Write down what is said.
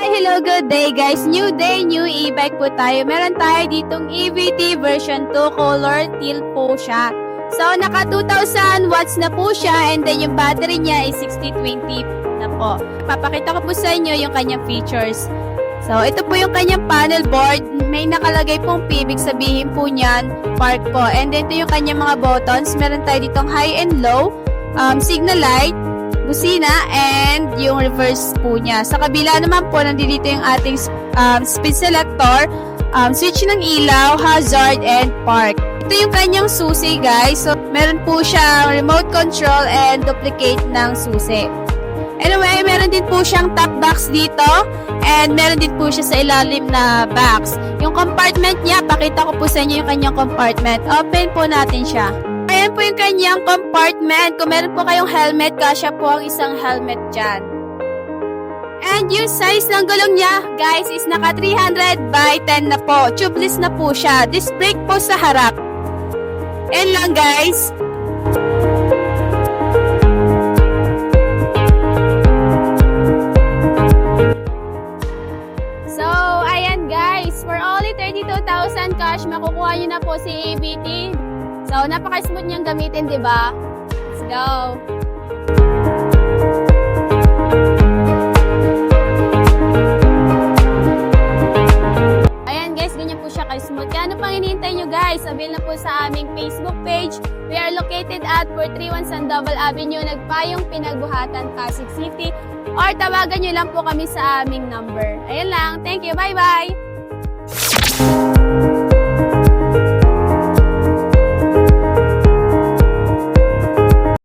Hello, good day guys. New day, new e-bike po tayo. Meron tayo ditong EVT version 2, color teal po siya. So, naka 2,000 watts na po siya and then yung battery niya is 6020 na po. Papakita ko po sa inyo yung kanyang features. So, ito po yung kanyang panel board. May nakalagay pong P, ibig sabihin po niyan, park po. And then, ito yung kanyang mga buttons. Meron tayo ditong high and low, signal light, busina, and yung reverse po niya. Sa kabila naman po, nandito yung ating speed selector, switch ng ilaw, hazard, and park. Ito yung kanyang susi, guys. So, meron po siya remote control and duplicate ng susi. Anyway, meron din po siyang top box dito, and meron din po siya sa ilalim na box. Yung compartment niya, pakita ko po sa inyo yung kanyang compartment. Open po natin siya. Ayan po yung kanyang compartment. Kung meron po kayong helmet, kasya po ang isang helmet dyan. And yung size ng gulong niya, guys, is naka 300 by 10 na po. Tubeless na po siya. Disc brake po sa harap. Ayan lang, guys. So, ayan guys. For only 32,000 cash, makukuha nyo na po si EVT. So, napaka-smooth niyang gamitin, di ba? Let's go! Ayan guys, ganyan po siya ka-smooth. Kaya ano pang hinihintay nyo guys? Avail na po sa aming Facebook page. We are located at 431 Sandoval Avenue, Nagpayong, Pinagbuhatan, Pasig City. Or tawagan nyo lang po kami sa aming number. Ayan lang. Thank you. Bye-bye!